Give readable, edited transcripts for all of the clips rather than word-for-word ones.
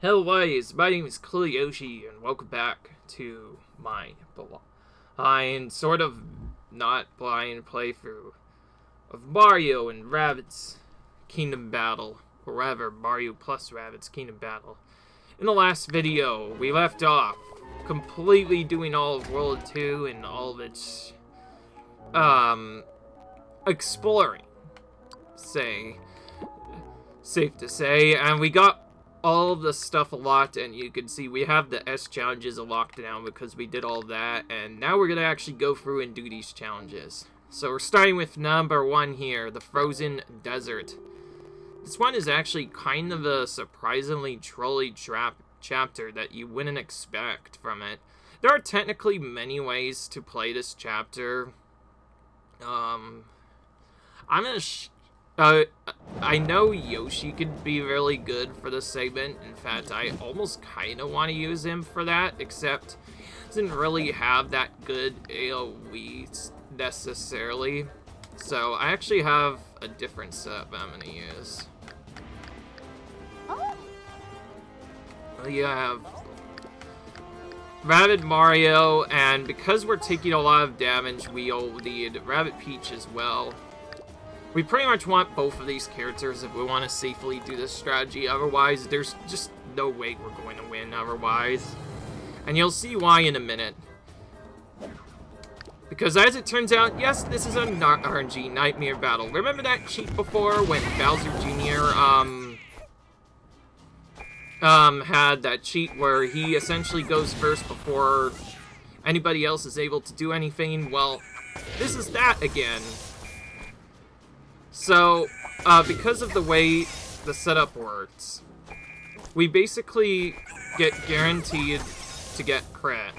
Hello guys, my name is Yoshi, and welcome back to my blind, sort of not blind playthrough of Mario and Rabbids Kingdom Battle, or rather Mario plus Rabbids Kingdom Battle. In the last video, we left off completely doing all of World 2 and all of its, exploring, safe to say, and we got all of the stuff unlocked, and you can see we have the S challenges unlocked now because we did all that, and now we're gonna actually go through and do these challenges. So we're starting with number 1 here, the Frozen Desert. This one is actually kind of a surprisingly trolly chapter that you wouldn't expect from it. There are technically many ways to play this chapter. I'm gonna I know Yoshi could be really good for this segment. In fact, I almost kind of want to use him for that, except he doesn't really have that good AoE necessarily. So I actually have a different setup I'm going to use. You have Rabbid Mario, and because we're taking a lot of damage, we'll need Rabbid Peach as well. We pretty much want both of these characters if we want to safely do this strategy. Otherwise, there's just no way we're going to win otherwise. And you'll see why in a minute. Because as it turns out, yes, this is an RNG Nightmare Battle. Remember that cheat before when Bowser Jr. had that cheat where he essentially goes first before anybody else is able to do anything? Well, this is that again. So, because of the way the setup works, we basically get guaranteed to get crit.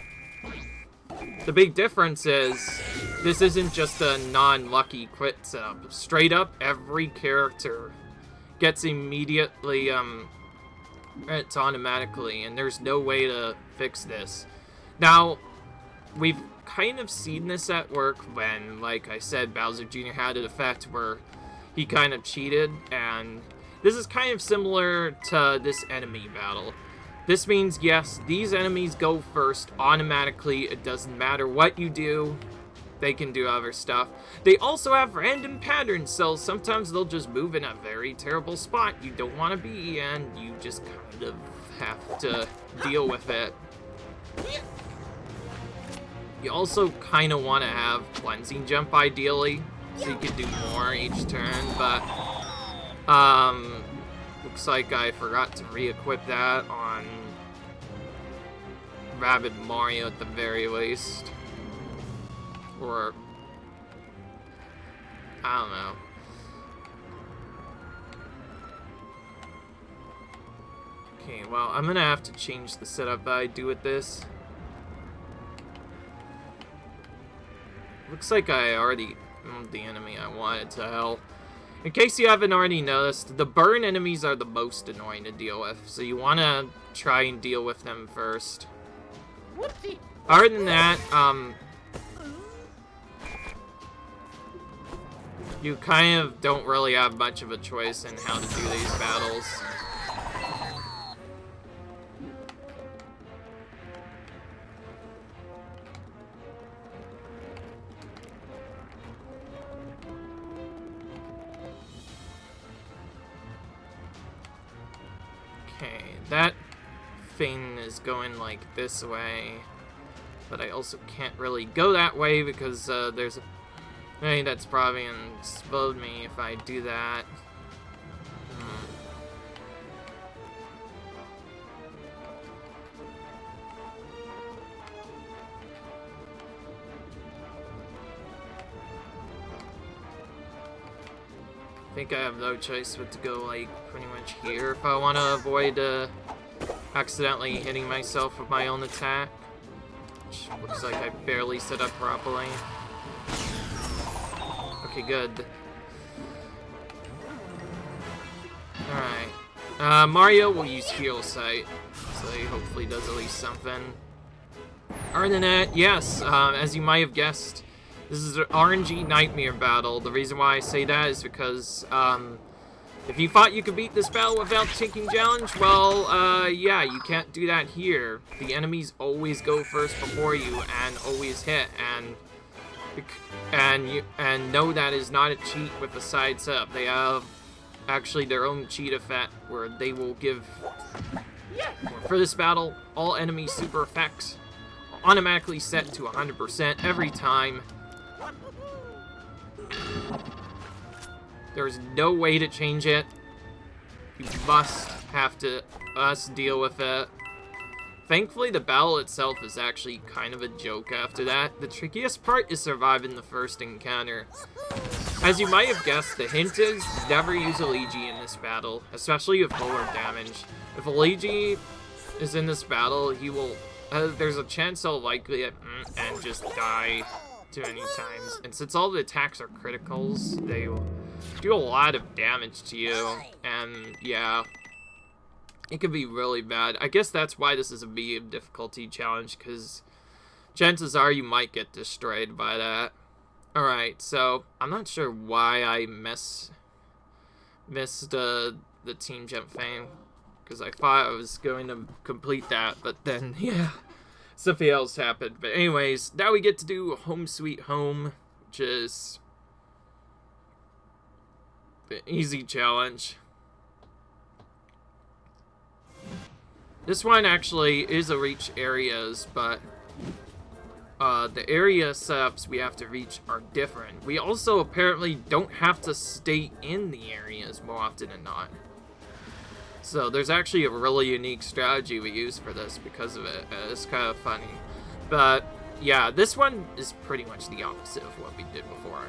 The big difference is, this isn't just a non-lucky crit setup. Straight up, every character gets immediately, crits automatically, and there's no way to fix this. Now, we've kind of seen this at work when, like I said, Bowser Jr. had an effect where he kind of cheated, and this is kind of similar to this enemy battle. This means, yes, these enemies go first automatically. It doesn't matter what you do. They can do other stuff. They also have random patterns, so sometimes they'll just move in a very terrible spot you don't want to be, and you just kind of have to deal with it. You also kind of want to have Cleansing Jump, ideally, so you can do more each turn, but looks like I forgot to re-equip that on Rabbid Mario at the very least. Or, I don't know. Okay, well, I'm gonna have to change the setup that I do with this. Looks like I already the enemy I wanted to hell. In case you haven't already noticed, the burn enemies are the most annoying to deal with, so you want to try and deal with them first. Whoopsie. Other than that, you kind of don't really have much of a choice in how to do these battles. Okay, that thing is going like this way, but I also can't really go that way because there's a thing that's probably gonna explode me if I do that. I think I have no choice but to go, like, pretty much here if I want to avoid accidentally hitting myself with my own attack. Which looks like I barely set up properly. Okay, good. Alright. Mario will use Heal Sight, so he hopefully does at least something. Other than that, yes, as you might have guessed, this is an RNG Nightmare Battle. The reason why I say that is because If you thought you could beat this battle without taking challenge, well, yeah, you can't do that here. The enemies always go first before you and always hit, and no, that is not a cheat with the sides up. They have actually their own cheat effect where they will give, for this battle, all enemy super effects automatically set to 100% every time. There's no way to change it. You must have to deal with it. Thankfully, the battle itself is actually kind of a joke after that. The trickiest part is surviving the first encounter. As you might have guessed, the hint is never use a Luigi in this battle, especially with lower damage. If a Luigi is in this battle, he will... there's a chance he'll likely hit and just die too many times. And since all the attacks are criticals, they will do a lot of damage to you. And yeah, it could be really bad. I guess that's why this is a medium difficulty challenge, because chances are you might get destroyed by that. Alright, so I'm not sure why I missed the team jump thing, because I thought I was going to complete that, but then, yeah, something else happened. But anyways, now we get to do Home Sweet Home, which is the easy challenge. This one actually is a reach areas, but the area setups we have to reach are different. We also apparently don't have to stay in the areas more often than not. So there's actually a really unique strategy we use for this because of it. It's kind of funny. But yeah, this one is pretty much the opposite of what we did before.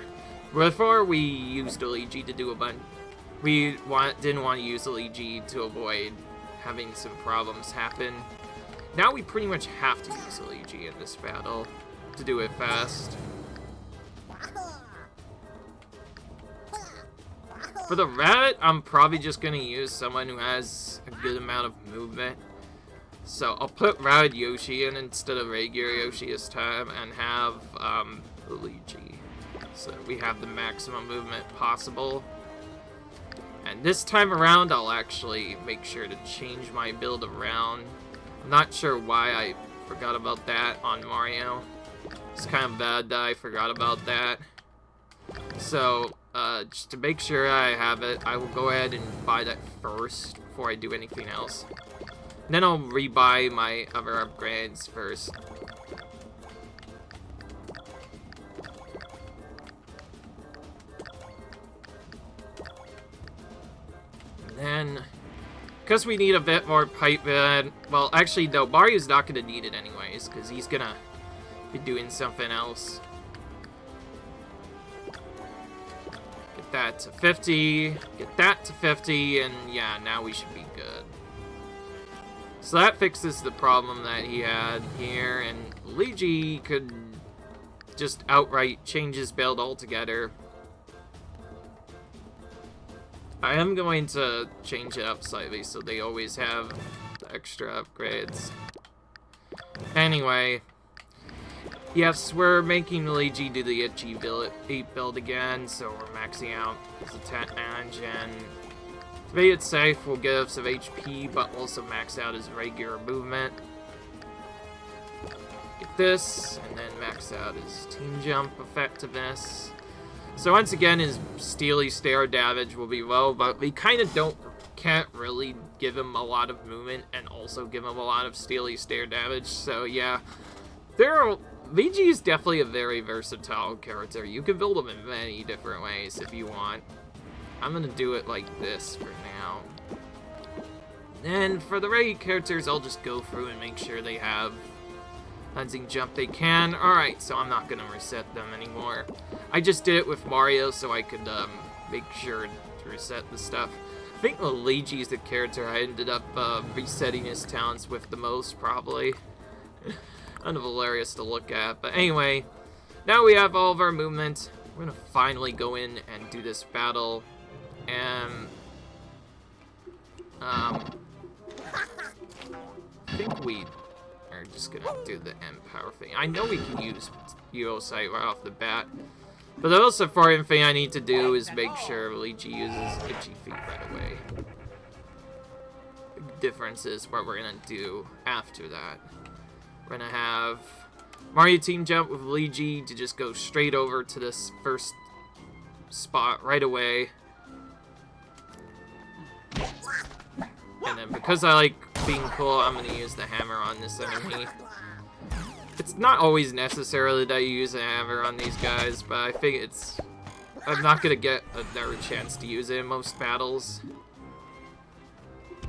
Before we used Luigi to do a bunch. We didn't want to use Luigi to avoid having some problems happen. Now we pretty much have to use Luigi in this battle to do it fast. For the rabbit, I'm probably just going to use someone who has a good amount of movement. So I'll put Rabbid Yoshi in instead of regular Yoshi this time and have Luigi. So we have the maximum movement possible. And this time around, I'll actually make sure to change my build around. I'm not sure why I forgot about that on Mario. It's kind of bad that I forgot about that. So, just to make sure I have it, I will go ahead and buy that first before I do anything else. And then I'll rebuy my other upgrades first. And then, because we need a bit more pipe bed, well, actually, no, Mario's not going to need it anyways, because he's going to be doing something else. Get that to 50, get that to 50, and yeah, now we should be good. So that fixes the problem that he had here, and Luigi could just outright change his build altogether. I am going to change it up slightly so they always have the extra upgrades. Anyway, yes, we're making Luigi do the itchy 8 build again, so we're maxing out his attack and to make it safe, we'll give some HP, but also max out his regular movement. Get this, and then max out his team jump effectiveness. So once again, his Steely Stare damage will be low, but we kind of can't really give him a lot of movement and also give him a lot of Steely Stare damage. So yeah, VG is definitely a very versatile character. You can build him in many different ways if you want. I'm gonna do it like this for now. And for the regular characters, I'll just go through and make sure they have cleansing jump they can. Alright, so I'm not gonna reset them anymore. I just did it with Mario so I could make sure to reset the stuff. I think Luigi is the character I ended up resetting his talents with the most, probably. Kind of hilarious to look at. But anyway, now we have all of our movement. We're gonna finally go in and do this battle. And I think we are just gonna do the Empower thing. I know we can use Sight right off the bat, But the most important thing I need to do is make sure Luigi uses Itchy Feet right away. The difference is what we're gonna do after that. We're gonna have Mario Team Jump with Luigi to just go straight over to this first spot right away. And then because I like being cool, I'm gonna use the hammer on this enemy. It's not always necessarily that you use a hammer on these guys, but I think I'm not gonna get another chance to use it in most battles.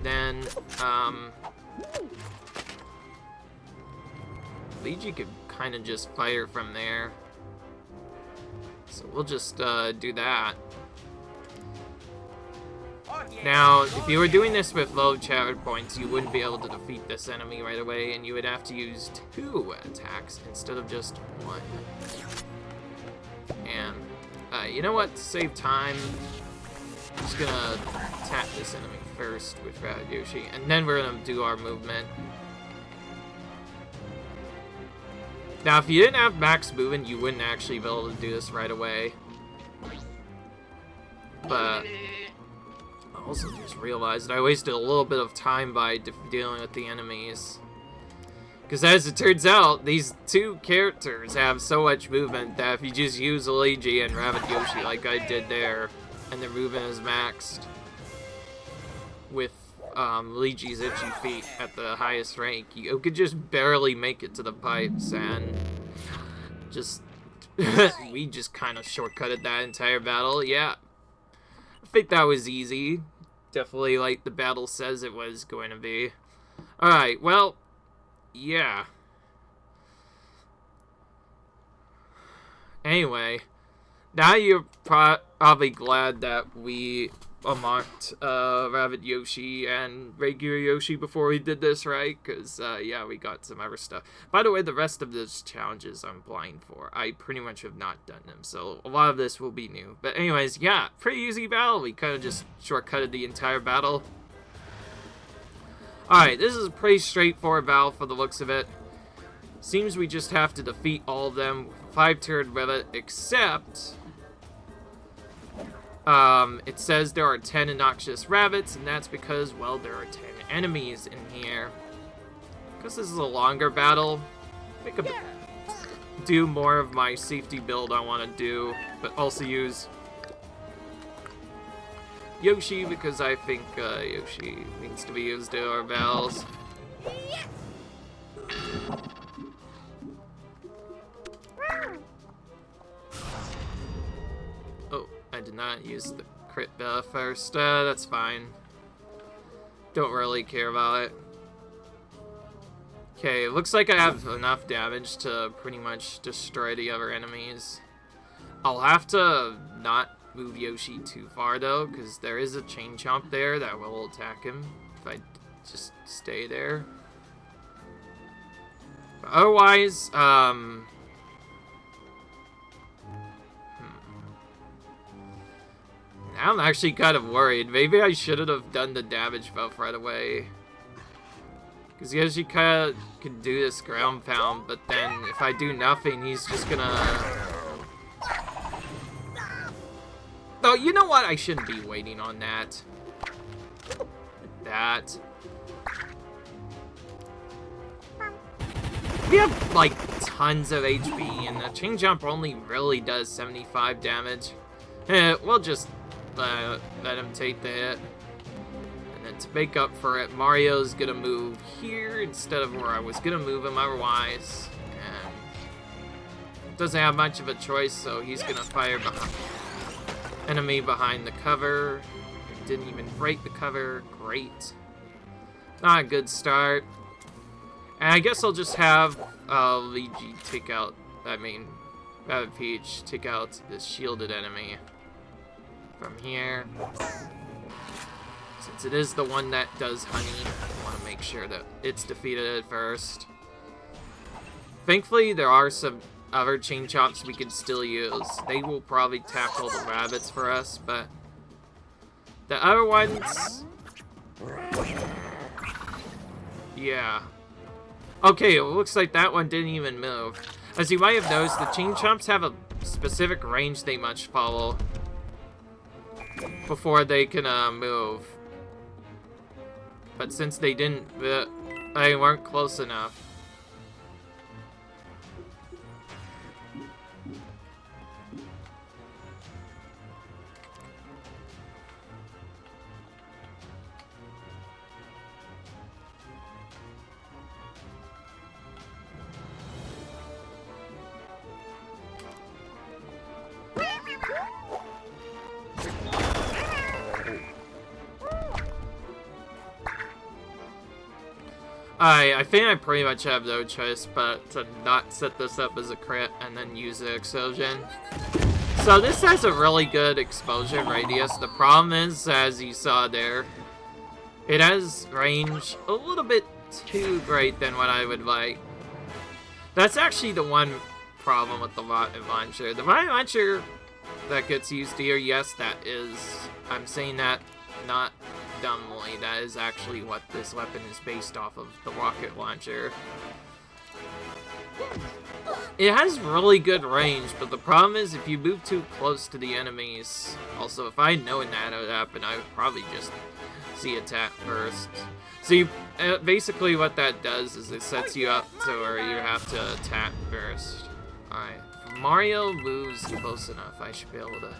Then, Luigi could kind of just fire from there. So we'll just do that. Now, if you were doing this with low chatter points, you wouldn't be able to defeat this enemy right away, and you would have to use 2 attacks instead of just 1. And, you know what? To save time, I'm just gonna attack this enemy first with Rabbids Yoshi, and then we're gonna do our movement. Now, if you didn't have max movement, you wouldn't actually be able to do this right away. But I also just realized I wasted a little bit of time by dealing with the enemies. Because as it turns out, these 2 characters have so much movement that if you just use Luigi and Rabbids Yoshi like I did there, and their movement is maxed with Luigi's Itchy Feet at the highest rank, you could just barely make it to the pipes, and just we just kind of shortcutted that entire battle. Yeah, I think that was easy. Definitely like the battle says it was going to be. Alright, well, yeah. Anyway, now you're probably glad that we unlocked Rabbids Yoshi and regular Yoshi before we did this, right? Because, yeah, we got some other stuff. By the way, the rest of those challenges I'm blind for. I pretty much have not done them, so a lot of this will be new. But anyways, yeah, pretty easy battle. We kind of just shortcutted the entire battle. Alright, this is a pretty straightforward battle for the looks of it. Seems we just have to defeat all of them with a 5-turn rivet, except it says there are 10 innoxious rabbits, and that's because, well, there are 10 enemies in here. Because this is a longer battle, I think I could do more of my safety build I want to do, but also use Yoshi because I think Yoshi needs to be used in our battles. Oh, I did not use the crit first. That's fine. Don't really care about it. Okay, it looks like I have enough damage to pretty much destroy the other enemies. I'll have to not move Yoshi too far though, because there is a chain chomp there that will attack him if I just stay there. But otherwise, now I'm actually kind of worried. Maybe I shouldn't have done the damage buff right away. Because Yoshi kind of can do this ground pound, but then if I do nothing, he's just gonna... Oh, you know what? I shouldn't be waiting on that. Like that. We have, like, tons of HP, and the chain jump only really does 75 damage. We'll just let him take the hit. And then to make up for it, Mario's gonna move here instead of where I was gonna move him otherwise. And doesn't have much of a choice, so he's gonna fire behind enemy behind the cover. Didn't even break the cover. Great. Not a good start. And I guess I'll just have Luigi take out, Rabbid Peach take out this shielded enemy from here. Since it is the one that does honey, I want to make sure that it's defeated at first. Thankfully, there are some other chain chomps we can still use. They will probably tackle the rabbits for us, but the other ones, yeah. Okay, it looks like that one didn't even move. As you might have noticed, the chain chomps have a specific range they must follow before they can move. But since they didn't, they weren't close enough. I think I pretty much have no choice but to not set this up as a crit and then use the explosion. So this has a really good explosion radius. The problem is, as you saw there, it has range a little bit too great than what I would like. That's actually the one problem with the rocket launcher. The rocket launcher that gets used here, yes, that is, I'm saying that not dumbly, that is actually what this weapon is based off of, the rocket launcher. It has really good range, but the problem is if you move too close to the enemies. Also, if I had known that would happen, I would probably just see attack first. So you, basically what that does is it sets you up to where you have to attack first. Alright, if Mario moves close enough, I should be able to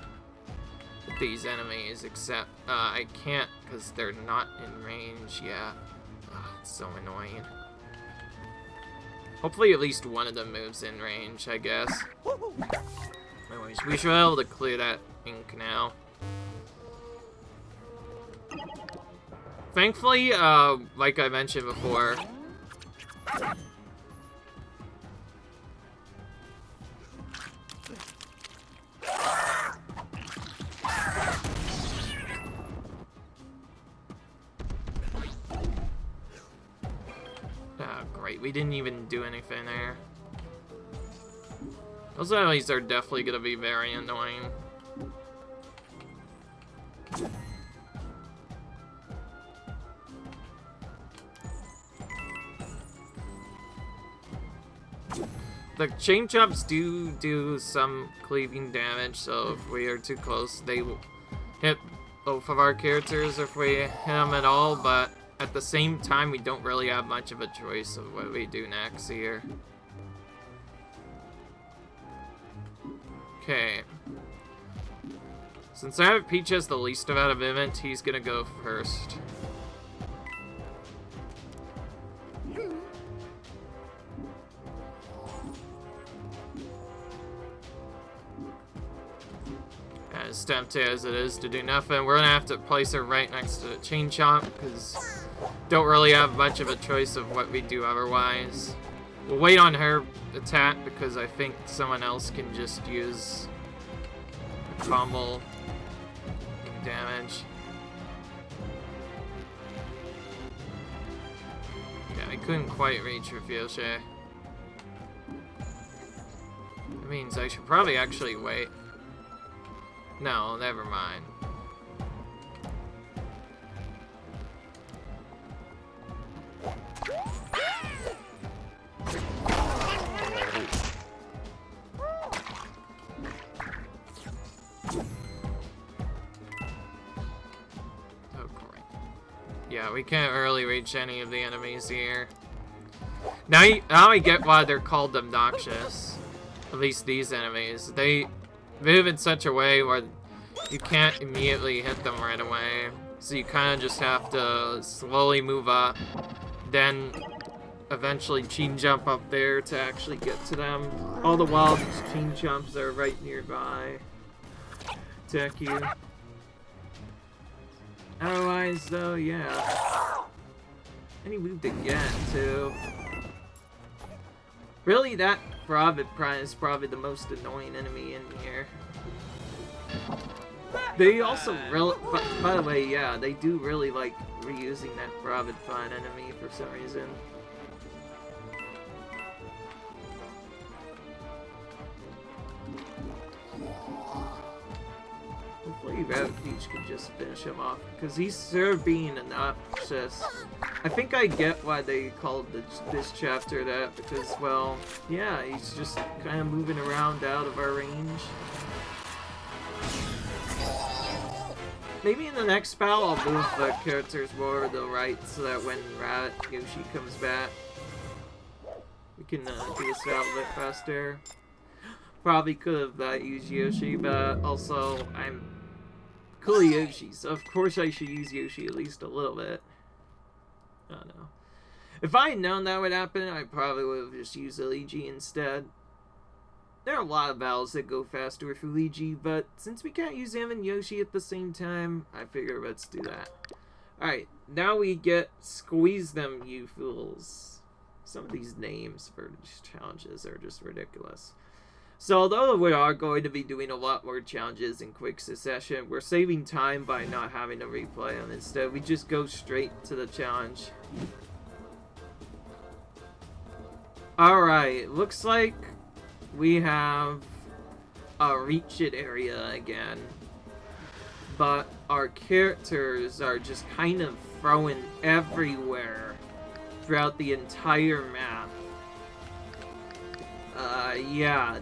hit these enemies, except I can't because they're not in range. Yeah, it's so annoying. Hopefully at least one of them moves in range, I guess. Anyways, we should be able to clear that ink now. Thankfully, like I mentioned before, great, we didn't even do anything there. Those enemies are definitely gonna be very annoying. The chain jumps do some cleaving damage, so if we are too close, they will hit both of our characters if we hit them at all, but at the same time, we don't really have much of a choice of what we do next here. Okay. Since I have Peach as the least amount of movement, he's gonna go first. As tempted as it is to do nothing, we're gonna have to place her right next to the Chain Chomp, because don't really have much of a choice of what we do otherwise. We'll wait on her attack, because I think someone else can just use a combo damage. Yeah, I couldn't quite reach her Fuchsia. That means I should probably actually wait. No, never mind. Oh, great. Yeah, we can't really reach any of the enemies here. Now I get why they're called obnoxious. At least these enemies. They move in such a way where you can't immediately hit them right away. So you kind of just have to slowly move up, then eventually chain jump up there to actually get to them. All the while these chain jumps are right nearby. Attack you. Otherwise though, yeah. And he moved again too. Really, that Rabbids is probably the most annoying enemy in here. They also really, by the way, yeah, they do really like reusing that Rabbids enemy for some reason. Hopefully Rabbid Peach can just finish him off, because he's sure being obnoxious. I think I get why they called this chapter that, because, well, yeah, he's just kind of moving around out of our range. Maybe in the next battle I'll move the characters more to the right so that when Yoshi comes back, we can do this battle a bit faster. Probably could have used Yoshi, but also I'm cool Yoshi, so of course I should use Yoshi at least a little bit. I don't know. If I had known that would happen, I probably would have just used Luigi instead. There are a lot of battles that go faster with Luigi, but since we can't use him and Yoshi at the same time, I figure let's do that. Alright, now we get Squeeze Them, You Fools. Some of these names for these challenges are just ridiculous. So although we are going to be doing a lot more challenges in quick succession, we're saving time by not having to replay them. Instead, we just go straight to the challenge. Alright, looks like we have a Reach It area again. But our characters are just kind of thrown everywhere throughout the entire map. Yeah.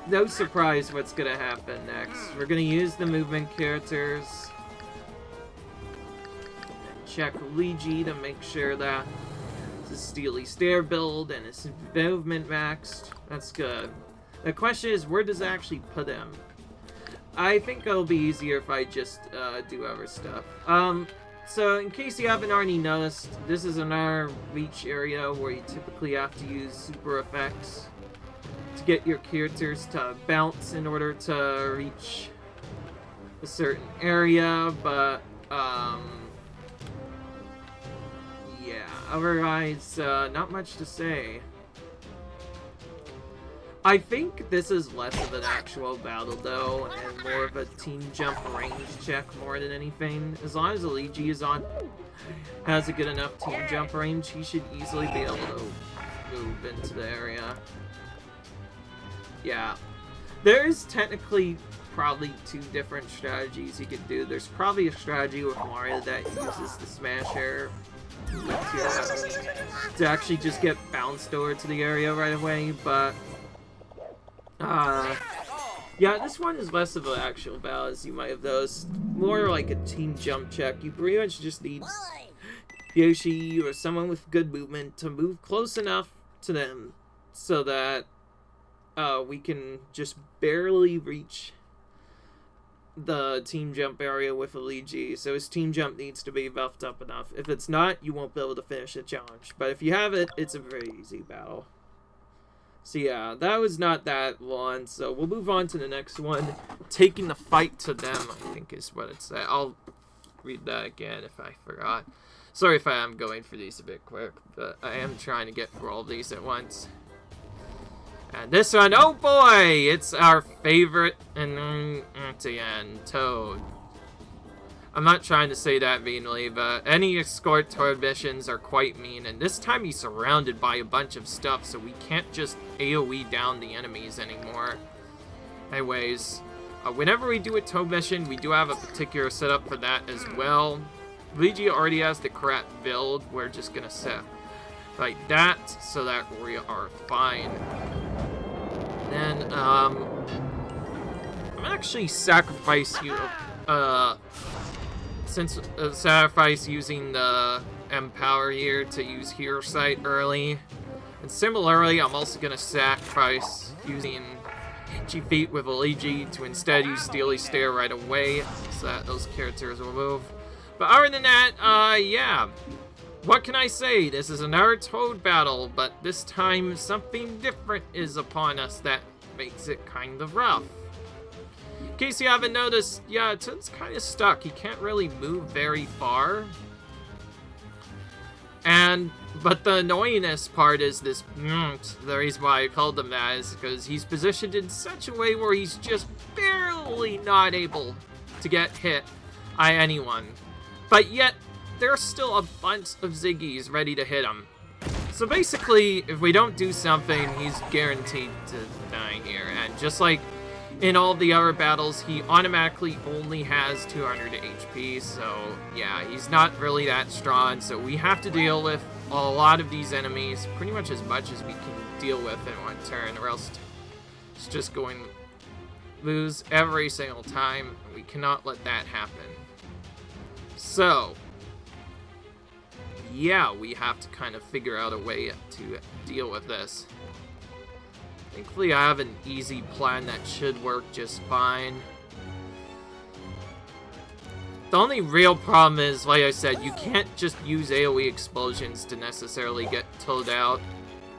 No surprise what's gonna happen next. We're gonna use the movement characters. And check Luigi to make sure that his Steely Stare build and his movement maxed. That's good. The question is, where does it actually put him? I think it'll be easier if I just do other stuff. So in case you haven't already noticed, this is another Reach area where you typically have to use super effects to get your characters to bounce in order to reach a certain area, but yeah, otherwise not much to say. I think this is less of an actual battle though, and more of a team jump range check more than anything. As long as Luigi has a good enough team jump range, he should easily be able to move into the area. Yeah. There is technically probably two different strategies you could do. There's probably a strategy with Mario that uses the smash air to actually just get bounced over to the area right away, but yeah, this one is less of an actual battle as you might have noticed. More like a team jump check. You pretty much just need Yoshi or someone with good movement to move close enough to them so that we can just barely reach the team jump area with Luigi. So his team jump needs to be buffed up enough. If it's not, you won't be able to finish the challenge. But if you have it, it's a very easy battle. So yeah, that was not that long, so we'll move on to the next one. Taking the fight to them, I think is what it said. I'll read that again if I forgot. Sorry if I am going for these a bit quick, but I am trying to get through all these at once. And this one, oh boy, it's our favorite again, Toad. I'm not trying to say that meanly, but any escort Toad missions are quite mean, and this time he's surrounded by a bunch of stuff, so we can't just AoE down the enemies anymore. Anyways, whenever we do a Toad mission, we do have a particular setup for that as well. Luigi already has the correct build. We're just gonna set like that so that we are fine. Then, I'm actually sacrifice you, sacrifice using the Empower here to use Hero Sight early. And similarly, I'm also going to sacrifice using Itchy Feet with Luigi to instead use Steely Stare right away so that those characters will move. But other than that, yeah. What can I say? This is another Toad battle, but this time something different is upon us that makes it kind of rough. In case you haven't noticed, yeah, Toad's kind of stuck. He can't really move very far. But the annoyingest part is this, the reason why I called him that is because he's positioned in such a way where he's just barely not able to get hit by anyone. But yet, there's still a bunch of Ziggies ready to hit him. So basically, if we don't do something, he's guaranteed to die here. And just like in all the other battles, he automatically only has 200 HP, so yeah, he's not really that strong, so we have to deal with a lot of these enemies, pretty much as much as we can deal with in one turn, or else it's just going to lose every single time. We cannot let that happen. So, yeah, we have to kind of figure out a way to deal with this. Thankfully, I have an easy plan that should work just fine. The only real problem is, like I said, you can't just use AoE explosions to necessarily get Toad out.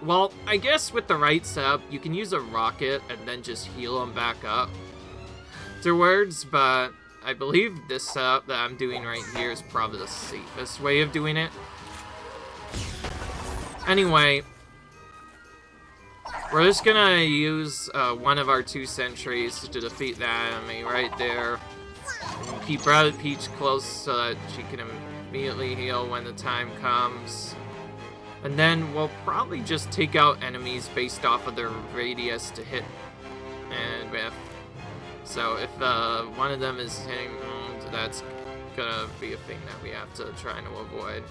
Well, I guess with the right setup, you can use a rocket and then just heal him back up afterwards, but I believe this setup that I'm doing right here is probably the safest way of doing it. Anyway, we're just gonna use one of our 2 sentries to defeat that enemy right there. And keep Rabbid Peach close so that she can immediately heal when the time comes. And then we'll probably just take out enemies based off of their radius to hit and with. So if one of them is hitting, that's gonna be a thing that we have to try to avoid.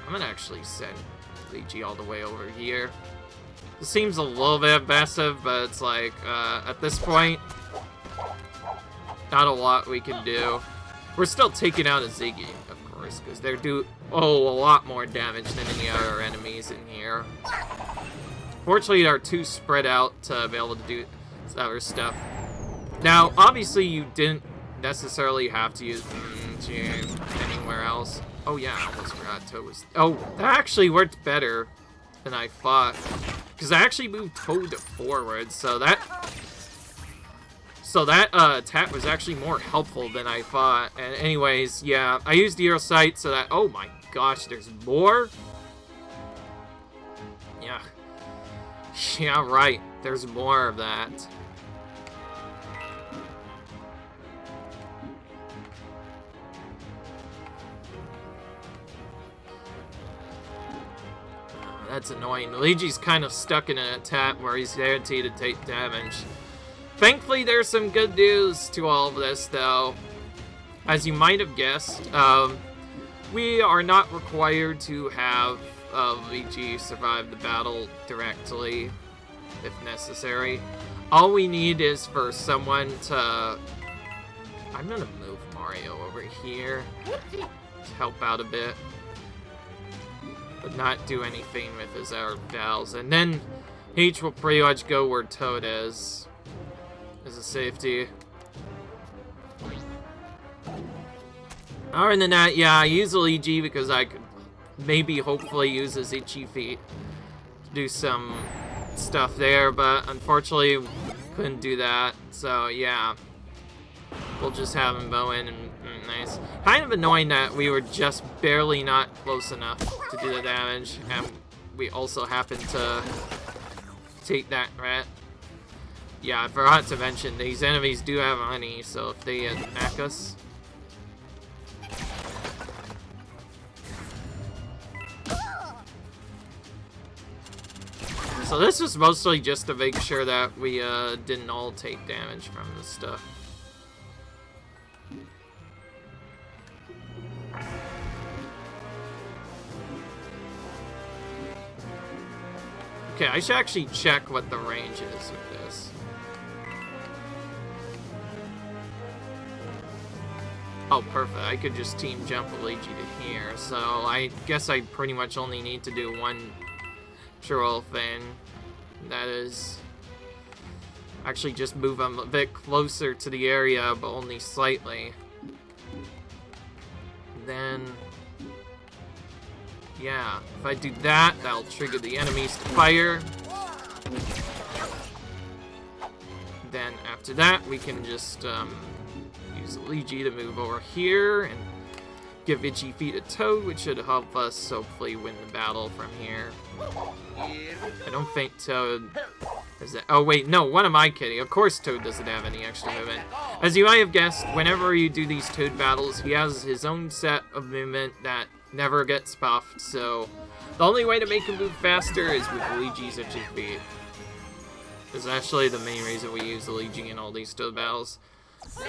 I'm gonna actually send Luigi all the way over here. This seems a little bit aggressive, but it's like, at this point, not a lot we can do. We're still taking out a Ziggy, of course, because they're a lot more damage than any other enemies in here. Fortunately, they're too spread out to be able to do other stuff. Now, obviously, you didn't necessarily have to use anywhere else. Oh yeah, I almost forgot Toad was... Oh, that actually worked better than I thought. Because I actually moved Toad forward, so that attack was actually more helpful than I thought. And anyways, yeah, I used Hero Sight so that... Oh my gosh, there's more? Yeah. Yeah, right. There's more of that. That's annoying. Luigi's kind of stuck in an attack where he's guaranteed to take damage. Thankfully, there's some good news to all of this, though. As you might have guessed, we are not required to have Luigi survive the battle directly, if necessary. All we need is for someone to... I'm gonna move Mario over here to help out a bit, but not do anything with his other pals. And then H will pretty much go where Toad is, as a safety. Other than that, yeah, I use Luigi because I could maybe hopefully use his itchy feet to do some stuff there, but unfortunately couldn't do that. So yeah, we'll just have him go in and nice. Kind of annoying that we were just barely not close enough to do the damage, and we also happened to take that rat. Yeah, I forgot to mention, these enemies do have honey, so if they attack us... So this was mostly just to make sure that we didn't all take damage from this stuff. Okay, I should actually check what the range is with this. Oh, perfect. I could just team jump Luigi to here. So I guess I pretty much only need to do one troll thing. That is actually just move him a bit closer to the area, but only slightly. Then... yeah, if I do that, that'll trigger the enemies to fire. Then after that, we can just use Luigi to move over here and give Itchy Feet a Toad, which should help us hopefully win the battle from here. I don't think Toad is that. Oh wait, no, what am I kidding? Of course Toad doesn't have any extra movement. As you might have guessed, whenever you do these Toad battles, he has his own set of movement that never gets buffed, so the only way to make him move faster is with Luigi's Itchy Feet. is actually the main reason we use Luigi in all these Toad battles.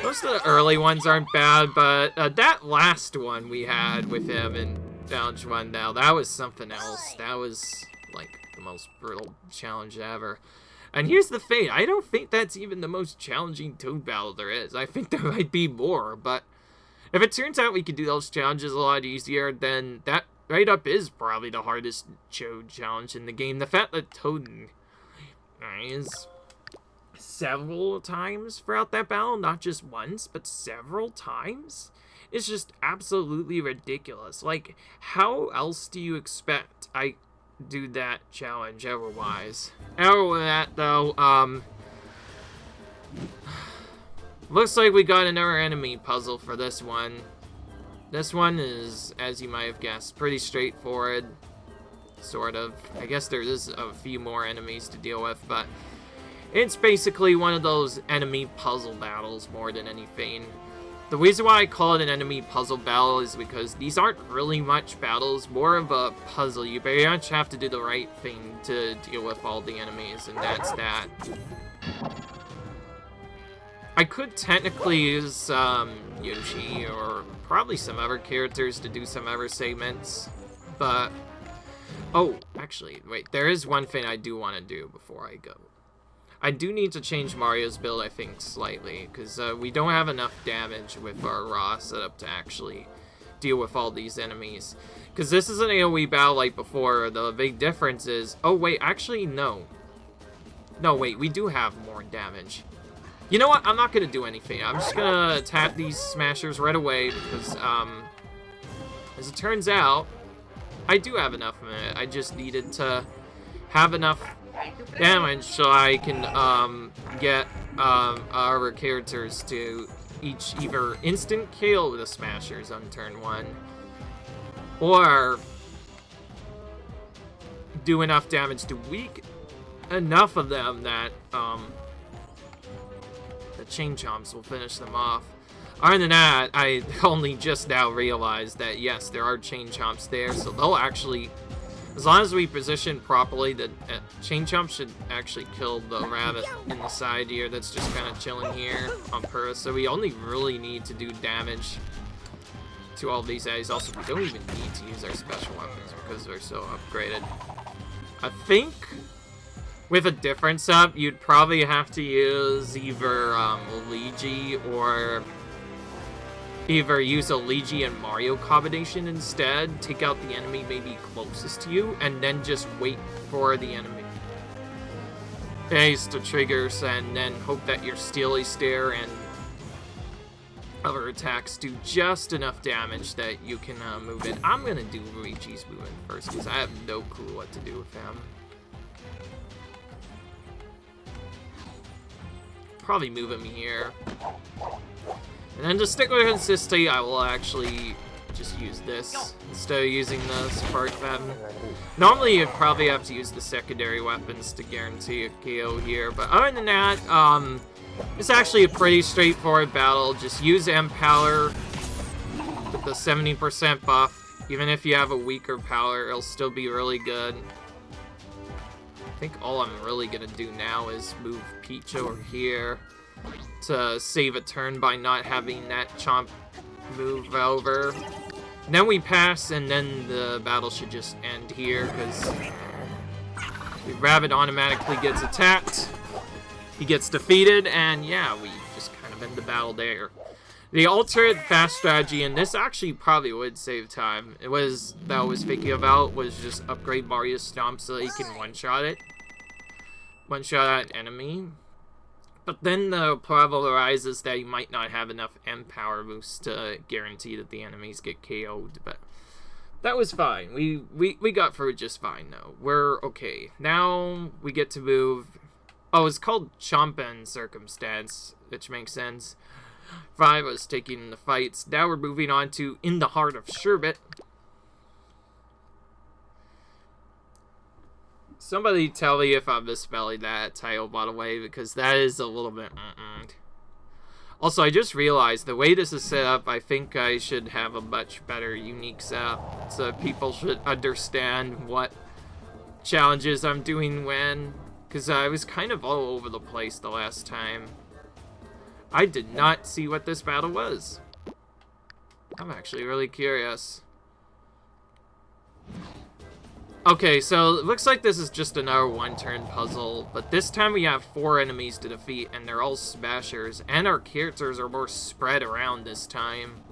Most of the early ones aren't bad, but that last one we had with him in Challenge 1 now, that was something else. That was, like, the most brutal challenge ever. And here's the thing, I don't think that's even the most challenging Toad battle there is. I think there might be more, but if it turns out we can do those challenges a lot easier, then that right up is probably the hardest Toad challenge in the game. The fact that Toad is several times throughout that battle, not just once, but several times, is just absolutely ridiculous. Like, how else do you expect I do that challenge otherwise? Other than that, though, looks like we got another enemy puzzle for this one. This one is, as you might have guessed, pretty straightforward, sort of. I guess there is a few more enemies to deal with, but it's basically one of those enemy puzzle battles more than anything. The reason why I call it an enemy puzzle battle is because these aren't really much battles, more of a puzzle. You very much have to do the right thing to deal with all the enemies, and that's that. I could technically use Yoshi or probably some other characters to do some other segments, but... Oh, actually, wait, there is one thing I do want to do before I go. I do need to change Mario's build, I think, slightly, because we don't have enough damage with our Raw setup to actually deal with all these enemies. Because this is an AoE battle like before. The big difference is... Oh, wait, actually, no. No, wait, we do have more damage. You know what? I'm not going to do anything. I'm just going to attack these smashers right away, because, as it turns out, I do have enough of it. I just needed to have enough damage so I can get our characters to each either instant kill the smashers on turn 1 or do enough damage to weaken enough of them that the chain chomps will finish them off. Other than that, I only just now realized that yes, there are chain chomps there, so they'll actually, as long as we position properly, the chain chomp should actually kill the rabbit in the side here that's just kind of chilling here on purpose. So we only really need to do damage to all these guys. Also, we don't even need to use our special weapons because they're so upgraded. I think with a different setup, you'd probably have to use either Luigi or either use a Luigi and Mario combination instead, take out the enemy maybe closest to you, and then just wait for the enemy base to triggers, and then hope that your Steely Stare and other attacks do just enough damage that you can move it. I'm gonna do Luigi's movement first, because I have no clue what to do with him. Probably move him here. And then to stick with consistency, I will actually just use this instead of using the spark weapon. Normally, you'd probably have to use the secondary weapons to guarantee a KO here, but other than that, it's actually a pretty straightforward battle. Just use M-Power with the 70% buff. Even if you have a weaker power, it'll still be really good. I think all I'm really gonna do now is move Peach over here to save a turn by not having that chomp move over. And then we pass, and then the battle should just end here, because the rabbit automatically gets attacked, he gets defeated, and yeah, we just kind of end the battle there. The alternate fast strategy, and this actually probably would save time, that I was thinking about, was just upgrade Mario's Stomp so that he can one-shot it. One-shot that enemy. But then the problem arises that you might not have enough M-Power boost to guarantee that the enemies get KO'd, but that was fine. We got through it just fine, though. We're okay. Now we get to move... Oh, it's called Chompen Circumstance, which makes sense. 5 was taking the fights. Now we're moving on to In the Heart of Sherbet. Somebody tell me if I'm misspelling that title, by the way, because that is a little bit... Also, I just realized the way this is set up, I think I should have a much better unique setup, so people should understand what challenges I'm doing when. Because I was kind of all over the place the last time. I did not see what this battle was. I'm actually really curious. Okay, so it looks like this is just another one-turn puzzle, but this time we have 4 enemies to defeat, and they're all smashers, and our characters are more spread around this time.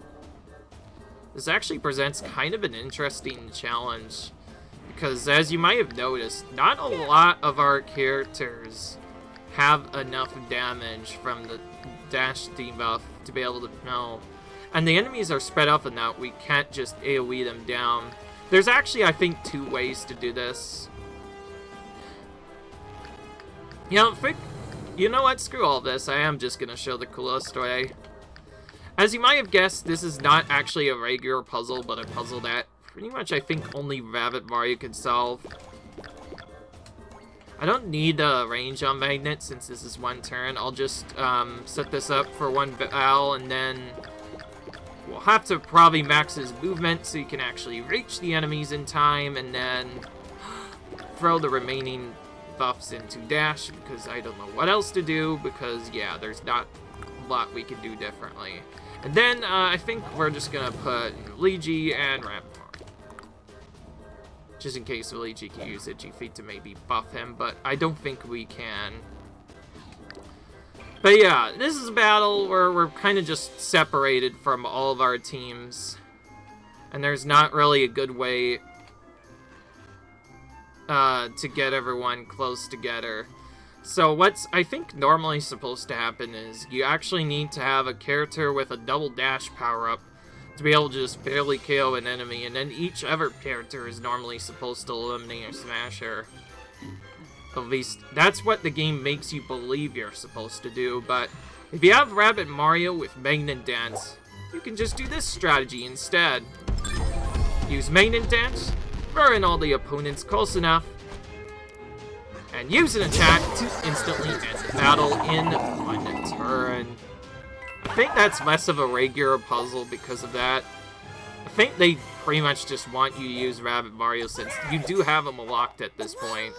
This actually presents kind of an interesting challenge, because as you might have noticed, not a lot of our characters have enough damage from the dash debuff to be able to know. And the enemies are spread out enough, we can't just AoE them down. There's actually, I think, 2 ways to do this. You know what? Screw all this. I am just gonna show the coolest way. As you might have guessed, this is not actually a regular puzzle, but a puzzle that pretty much I think only Rabbid Mario could solve. I don't need a range on Magnet since this is 1 turn. I'll just set this up for 1 battle, and then we'll have to probably max his movement so you can actually reach the enemies in time, and then throw the remaining buffs into dash, because I don't know what else to do, because yeah, there's not a lot we can do differently. And then I think we're just gonna put Luigi and Rabbid, just in case Luigi can use Itchy Feet to maybe buff him, but I don't think we can. But yeah, this is a battle where we're kind of just separated from all of our teams, and there's not really a good way to get everyone close together. So what's, I think, normally supposed to happen is you actually need to have a character with a double dash power-up to be able to just barely KO an enemy, and then each other character is normally supposed to eliminate a smasher. At least, that's what the game makes you believe you're supposed to do, but if you have Rabbid Mario with Magnet Dance, you can just do this strategy instead. Use Magnet Dance, throw in all the opponents close enough, and use an attack to instantly end the battle in 1 turn. I think that's less of a regular puzzle because of that. I think they pretty much just want you to use Rabbid Mario since you do have them locked at this point.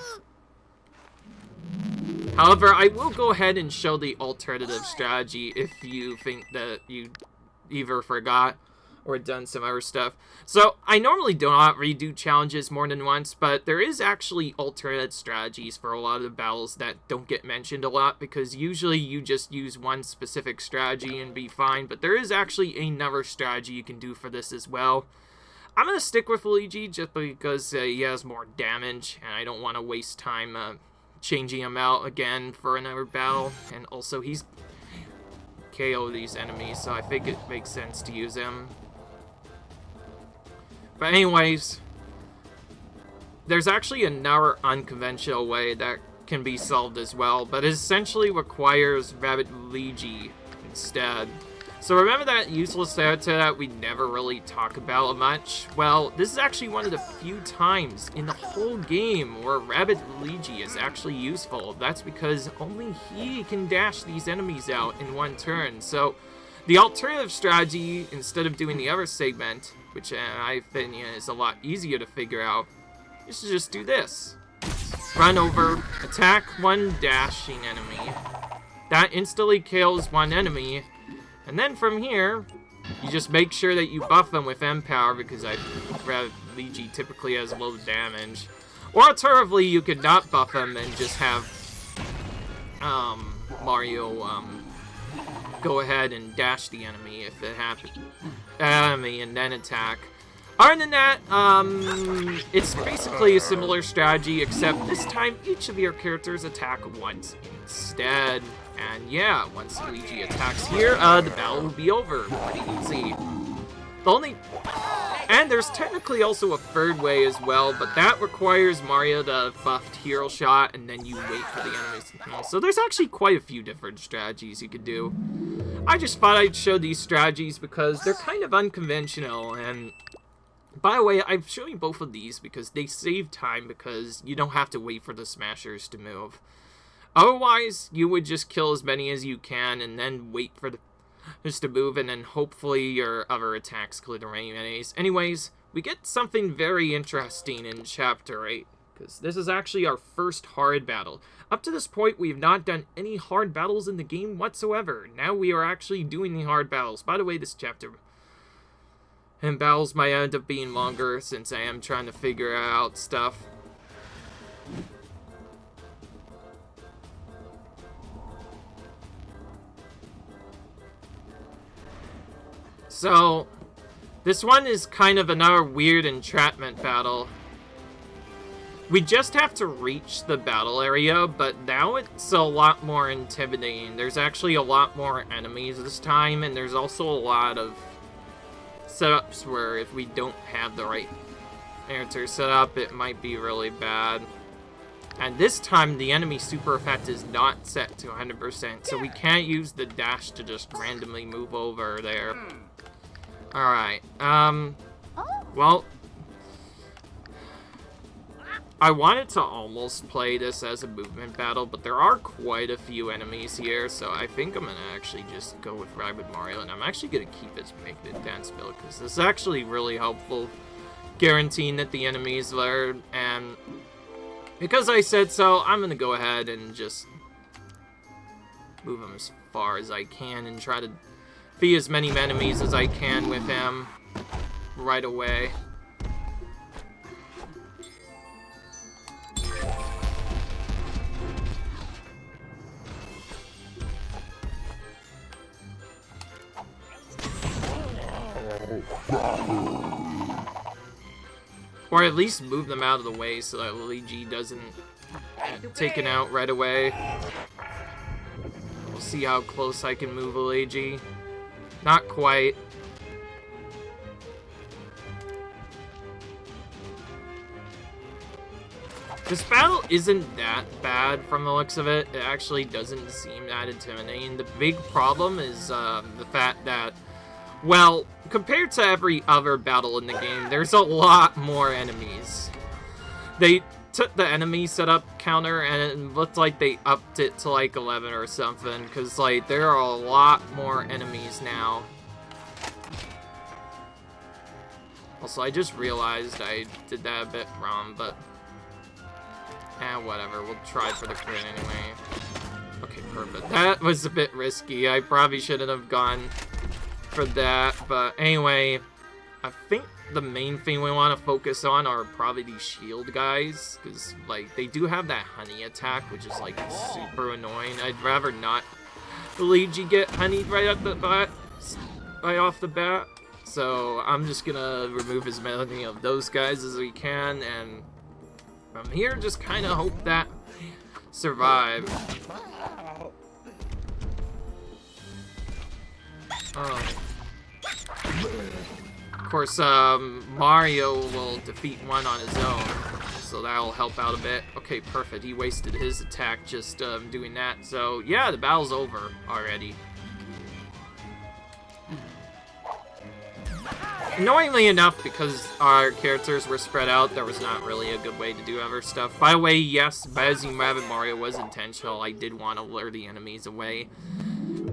However, I will go ahead and show the alternative strategy if you think that you either forgot or done some other stuff. So, I normally do not redo challenges more than once, but there is actually alternate strategies for a lot of the battles that don't get mentioned a lot, because usually you just use one specific strategy and be fine, but there is actually another strategy you can do for this as well. I'm going to stick with Luigi just because he has more damage, and I don't want to waste time changing him out again for another battle, and also he's KO these enemies, so I think it makes sense to use him. But anyways, there's actually another unconventional way that can be solved as well, but it essentially requires Rabbid Luigi instead. So remember that useless character that we never really talk about much? Well, this is actually one of the few times in the whole game where Rabbid Luigi is actually useful. That's because only he can dash these enemies out in 1 turn. So the alternative strategy, instead of doing the other segment, which in my opinion is a lot easier to figure out, is to just do this. Run over, attack 1 dashing enemy. That instantly kills 1 enemy. And then from here, you just make sure that you buff them with M-Power, because Luigi typically has low damage. Or alternatively, you could not buff them and just have Mario go ahead and dash the enemy if it happens. And then attack. Other than that, it's basically a similar strategy, except this time each of your characters attack once instead. And yeah, once Luigi attacks here, the battle will be over. Pretty easy. And there's technically also a third way as well, but that requires Mario to buff Hero Shot, and then you wait for the enemies to heal. So there's actually quite a few different strategies you could do. I just thought I'd show these strategies because they're kind of unconventional, and by the way, I'm showing both of these because they save time, because you don't have to wait for the smashers to move. Otherwise, you would just kill as many as you can and then wait for the just to move, and then hopefully your other attacks clear the remaining enemies. Anyways, we get something very interesting in Chapter 8. because this is actually our first hard battle. Up to this point, we have not done any hard battles in the game whatsoever. Now we are actually doing the hard battles. By the way, this chapter and battles might end up being longer since I am trying to figure out stuff. So, this one is kind of another weird entrapment battle. We just have to reach the battle area, but now it's a lot more intimidating. There's actually a lot more enemies this time, and there's also a lot of setups where if we don't have the right character set up, it might be really bad. And this time, the enemy super effect is not set to 100%, so we can't use the dash to just randomly move over there. Alright, well, I wanted to almost play this as a movement battle, but there are quite a few enemies here, so I think I'm gonna actually just go with Rabbid Mario, and I'm actually gonna keep his Make It Dance build, because this is actually really helpful, guaranteeing that the enemies learn, and because I said so, I'm gonna go ahead and just move him as far as I can and try to be as many enemies as I can with him right away. Or at least move them out of the way so that Luigi doesn't get taken out right away. We'll see how close I can move Luigi. Not quite. This battle isn't that bad from the looks of it. It actually doesn't seem that intimidating. The big problem is the fact that, well, compared to every other battle in the game, there's a lot more enemies. They took the enemy setup counter and it looked like they upped it to like 11 or something, because like there are a lot more enemies now. Also, I just realized I did that a bit wrong, but whatever, we'll try for the crit anyway. Okay, perfect. That was a bit risky. I probably shouldn't have gone for that, but anyway, I think the main thing we want to focus on are probably these shield guys, because like they do have that honey attack, which is like super annoying. I'd rather not Luigi get honeyed right off the bat, so I'm just gonna remove as many of those guys as we can, and from here just kind of hope that survive. Of course, Mario will defeat one on his own, so that'll help out a bit. Okay, perfect. He wasted his attack just doing that. So, yeah, the battle's over already. Annoyingly enough, because our characters were spread out, there was not really a good way to do other stuff. By the way, yes, using Rabbid Mario was intentional. I did want to lure the enemies away.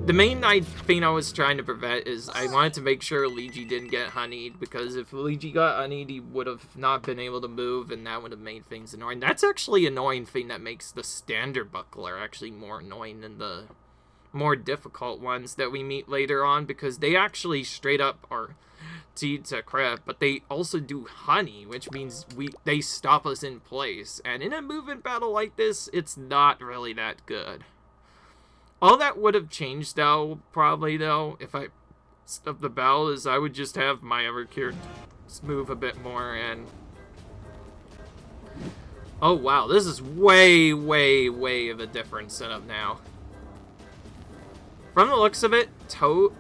The main thing I was trying to prevent is I wanted to make sure Luigi didn't get honeyed, because if Luigi got honeyed, he would have not been able to move, and that would have made things annoying. That's actually an annoying thing that makes the standard buckler actually more annoying than the more difficult ones that we meet later on, because they actually straight up are teed to crit, but they also do honey, which means they stop us in place, and in a movement battle like this, it's not really that good. All that would have changed, though, probably, though, if I stuff the battle, is I would just have my other characters move a bit more, and oh wow, this is way, way, way of a different setup now. From the looks of it,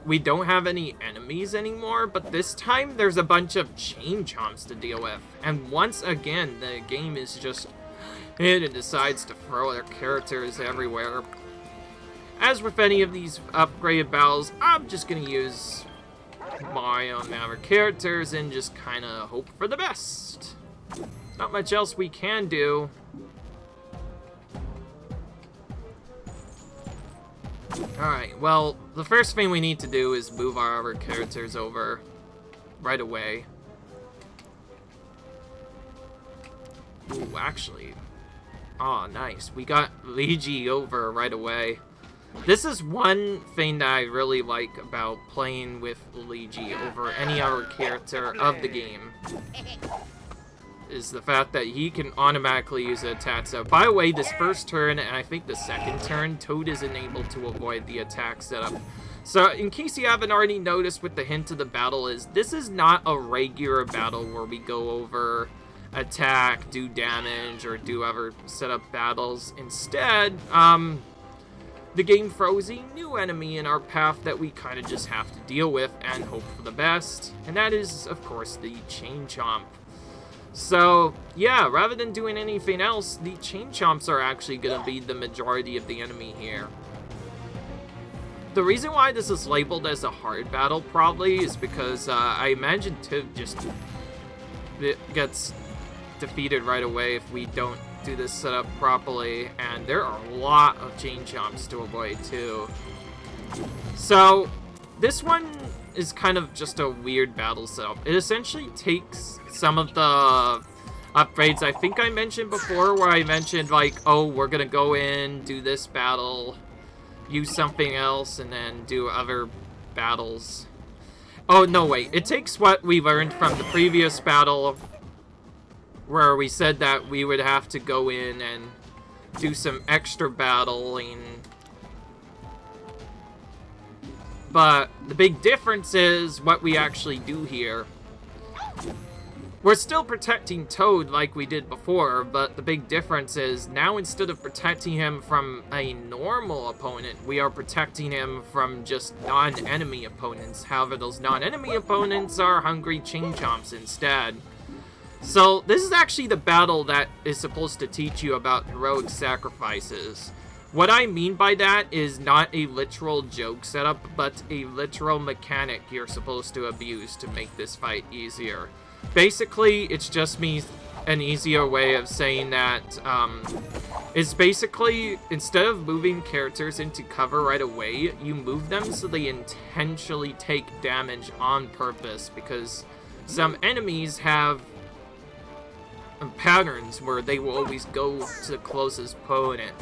we don't have any enemies anymore, but this time there's a bunch of chain chomps to deal with, and once again, the game is just it decides to throw their characters everywhere. As with any of these upgraded battles, I'm just going to use Mario and other characters and just kind of hope for the best. Not much else we can do. Alright, well, the first thing we need to do is move our other characters over right away. Ooh, actually. Oh, nice. We got Luigi over right away. This is one thing that I really like about playing with Luigi over any other character of the game. Is the fact that he can automatically use an attack. So, by the way, this first turn, and I think the second turn, Toad isn't able to avoid the attack setup. So, in case you haven't already noticed what the hint of the battle is, this is not a regular battle where we go over attack, do damage, or do other setup battles. Instead, the game throws a new enemy in our path that we kind of just have to deal with and hope for the best. And that is, of course, the Chain Chomp. So, yeah, rather than doing anything else, the Chain Chomps are actually going to be the majority of the enemy here. The reason why this is labeled as a hard battle, probably, is because I imagine Toad just gets defeated right away if we don't do this setup properly, and there are a lot of Chain Chomps to avoid, too. So, this one is kind of just a weird battle setup. It essentially takes some of the upgrades I think I mentioned before, where I mentioned, like, oh, we're gonna go in, do this battle, use something else, and then do other battles. Oh, no, wait. It takes what we learned from the previous battle, where we said that we would have to go in and do some extra battling. But the big difference is what we actually do here. We're still protecting Toad like we did before, but the big difference is now instead of protecting him from a normal opponent, we are protecting him from just non-enemy opponents. However, those non-enemy opponents are hungry Chain Chomps instead. So, this is actually the battle that is supposed to teach you about heroic sacrifices. What I mean by that is not a literal joke setup, but a literal mechanic you're supposed to abuse to make this fight easier. Basically, it's just an easier way of saying that, is basically, instead of moving characters into cover right away, you move them so they intentionally take damage on purpose, because some enemies have patterns where they will always go to the closest opponent.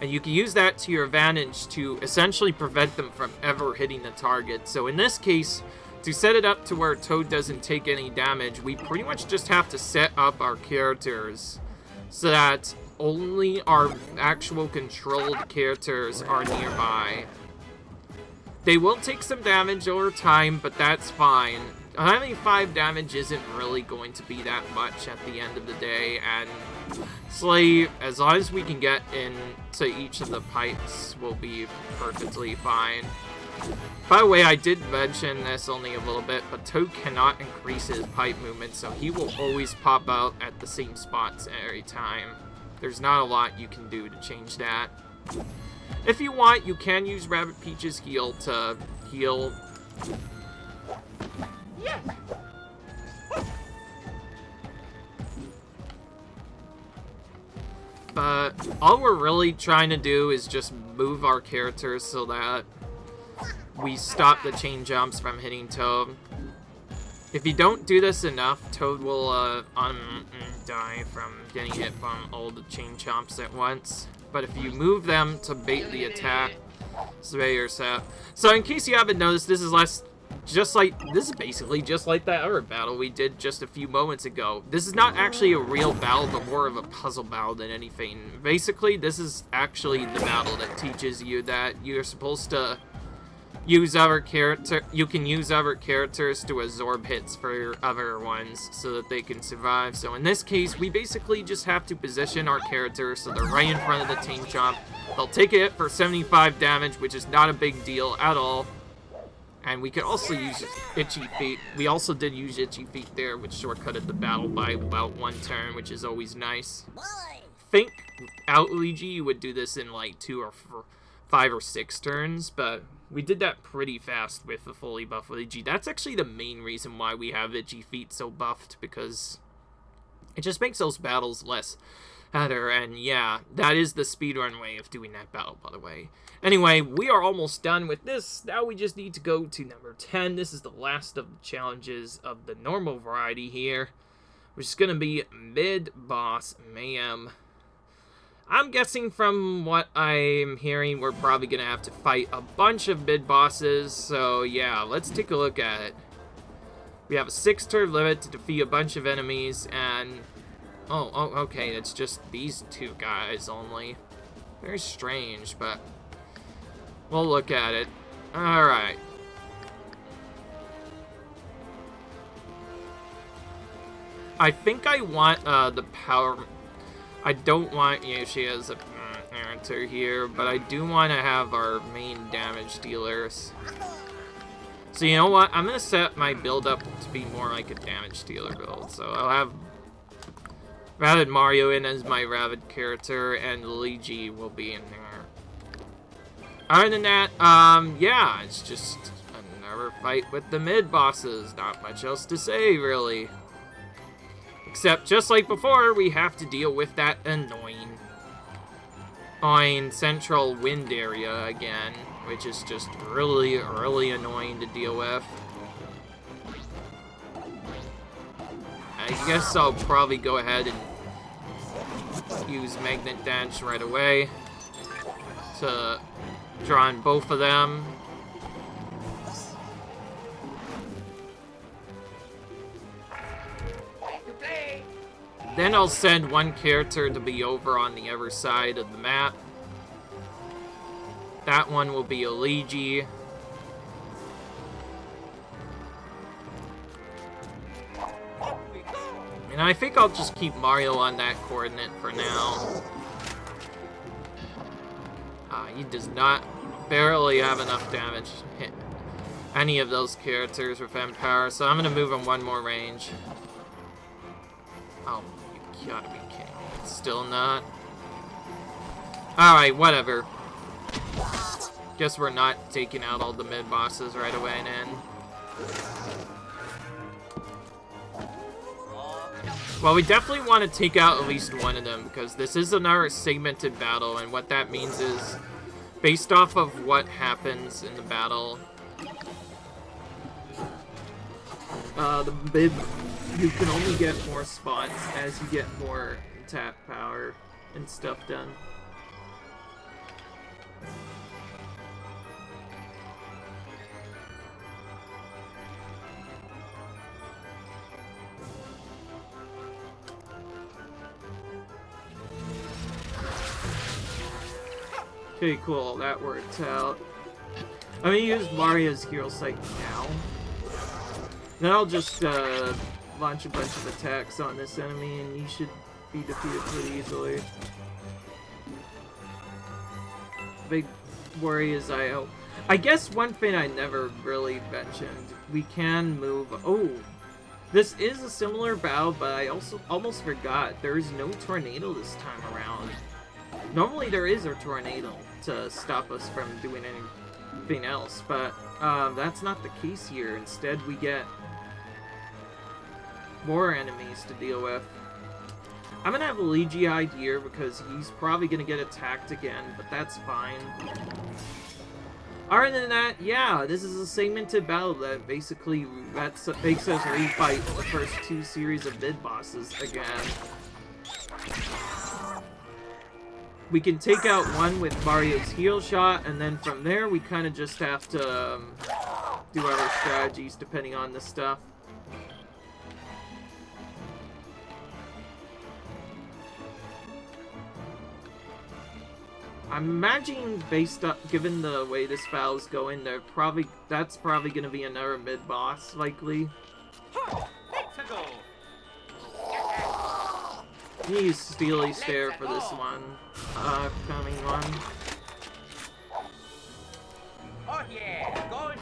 And you can use that to your advantage to essentially prevent them from ever hitting the target. So in this case, to set it up to where Toad doesn't take any damage, we pretty much just have to set up our characters so that only our actual controlled characters are nearby. They will take some damage over time, but that's fine. Having 5 damage isn't really going to be that much at the end of the day, and Slay, as long as we can get into each of the pipes, will be perfectly fine. By the way, I did mention this only a little bit, but Toad cannot increase his pipe movement, so he will always pop out at the same spots every time. There's not a lot you can do to change that. If you want, you can use Rabbid Peach's heal to heal. But all we're really trying to do is just move our characters so that we stop the Chain Chomps from hitting Toad. If you don't do this enough, Toad will die from getting hit from all the Chain Chomps at once. But if you move them to bait the attack, survey your set. So in case you haven't noticed, this is basically just like that other battle we did just a few moments ago. This is not actually a real battle, but more of a puzzle battle than anything. Basically, this is actually the battle that teaches you that you're supposed to use other you can use other characters to absorb hits for your other ones so that they can survive. So in this case, we basically just have to position our characters so they're right in front of the Chain Chomp. They'll take a hit for 75 damage, which is not a big deal at all. And we could also use Itchy Feet. We also did use Itchy Feet there, which shortcutted the battle by about 1 turn, which is always nice. I think without Luigi, you would do this in like 2 or 5 or 6 turns, but we did that pretty fast with the fully buffed Luigi. That's actually the main reason why we have Itchy Feet so buffed, because it just makes those battles less better. And yeah, that is the speedrun way of doing that battle, by the way. Anyway, we are almost done with this. Now we just need to go to number 10. This is the last of the challenges of the normal variety here. which is gonna be mid-boss mayhem. I'm guessing from what I'm hearing, we're probably gonna have to fight a bunch of mid-bosses, so yeah, let's take a look at it. We have a 6-turn limit to defeat a bunch of enemies, and... Oh, okay, it's just these two guys only. Very strange, but... we'll look at it. Alright. I think I want the power... I don't want Yoshi as a character here, but I do want to have our main damage dealers. So you know what? I'm going to set my build up to be more like a damage dealer build. So I'll have Rabbid Mario in as my Rabbid character, and Luigi will be in there. Other than that, yeah, it's just another fight with the mid-bosses. Not much else to say, really. Except, just like before, we have to deal with that annoying central wind area again, which is just really, really annoying to deal with. I guess I'll probably go ahead and use Magnet Dash right away to draw on both of them. Then I'll send one character to be over on the other side of the map. That one will be Luigi. And I think I'll just keep Mario on that coordinate for now. He does not barely have enough damage to hit any of those characters with M-Power, so I'm going to move him one more range. Oh, you gotta be kidding me. It's still not. Alright, whatever. Guess we're not taking out all the mid-bosses right away then. Well, we definitely want to take out at least one of them, because this is another segmented battle, and what that means is, based off of what happens in the battle, you can only get more spots as you get more tap power and stuff done. Okay, cool, that worked out. I'm gonna use Mario's Hero Sight now. Then I'll just launch a bunch of attacks on this enemy, and he should be defeated pretty easily. Big worry is I guess one thing I never really mentioned, we can move... Oh! This is a similar battle, but I also almost forgot, there is no tornado this time around. Normally there is a tornado to stop us from doing anything else, but that's not the case here. Instead, we get more enemies to deal with. I'm gonna have Luigi hide here because he's probably gonna get attacked again, but that's fine. Other than that, yeah, this is a segmented battle that basically makes us refight the first two series of mid-bosses again. We can take out one with Mario's heal shot, and then from there we kind of just have to do other strategies depending on the stuff. I'm imagining, given the way this battle's going, that's probably going to be another mid-boss, likely. Use Steely Stare for this one, upcoming one. Oh yeah, go down.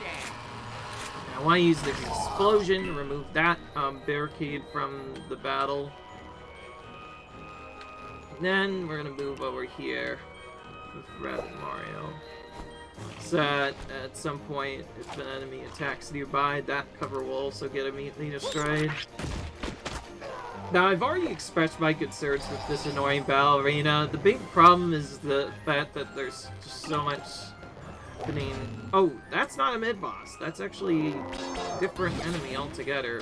I want to use this explosion to remove that barricade from the battle. Then we're gonna move over here with Rabbid Mario. So at some point, if an enemy attacks nearby, that cover will also get immediately destroyed. Now, I've already expressed my concerns with this annoying battle arena. The big problem is the fact that there's just so much happening. Oh, that's not a mid-boss. That's actually a different enemy altogether.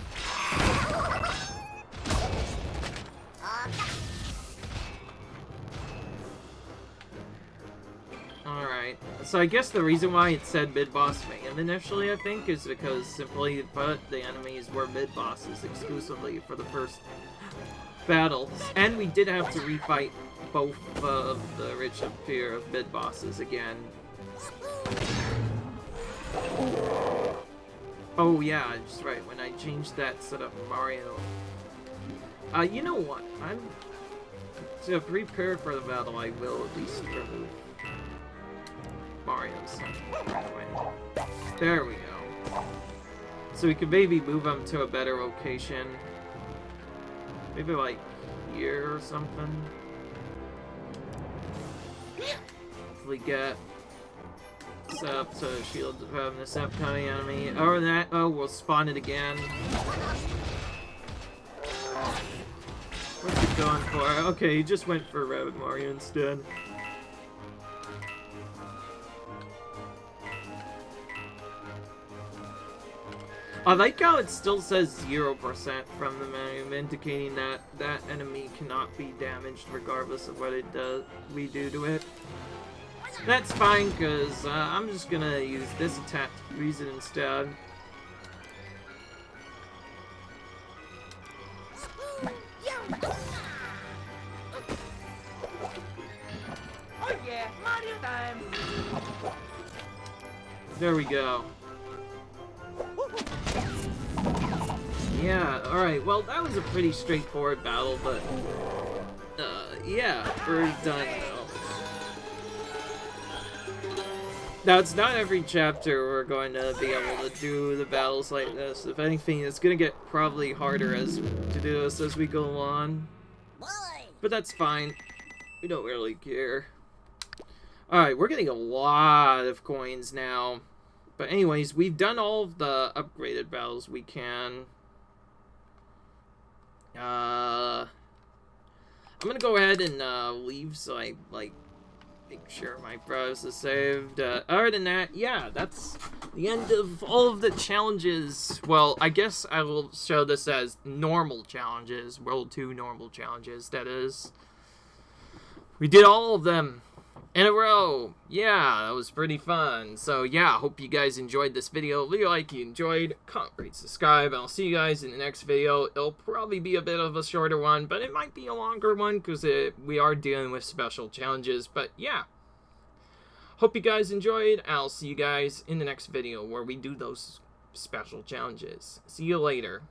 Alright, so I guess the reason why it said mid-boss mayhem initially, I think, is because simply put, the enemies were mid-bosses exclusively for the first battles. And we did have to refight both of the Rich of Fear of mid-bosses again. Oh yeah, just right, when I changed that setup Mario. You know what, to prepare for the battle, I will at least remove Mario's. There we go. So we could maybe move him to a better location. Maybe like here or something. Hopefully get set up to shield from this upcoming enemy. Or that, oh, we'll spawn it again. What's he going for? Okay, he just went for Rabbid Mario instead. I like how it still says 0% from the menu, indicating that that enemy cannot be damaged regardless of what we do to it. That's fine, because I'm just gonna use this attack to freeze it instead. Oh yeah, Mario time! There we go. Yeah, alright, well that was a pretty straightforward battle, but yeah, we're done though. Now, it's not every chapter we're going to be able to do the battles like this. If anything, it's going to get probably harder to do this as we go on. But that's fine. We don't really care. Alright, we're getting a lot of coins now. But anyways, we've done all of the upgraded battles we can. I'm going to go ahead and leave so I, like, make sure my browse is saved. Other than that, yeah, that's the end of all of the challenges. Well, I guess I will show this as normal challenges. World 2 normal challenges, that is. We did all of them in a row. Yeah, that was pretty fun. So, yeah, hope you guys enjoyed this video. Leave a like if you enjoyed. Comment, rate, subscribe. And I'll see you guys in the next video. It'll probably be a bit of a shorter one, but it might be a longer one because we are dealing with special challenges. But, yeah. Hope you guys enjoyed. I'll see you guys in the next video where we do those special challenges. See you later.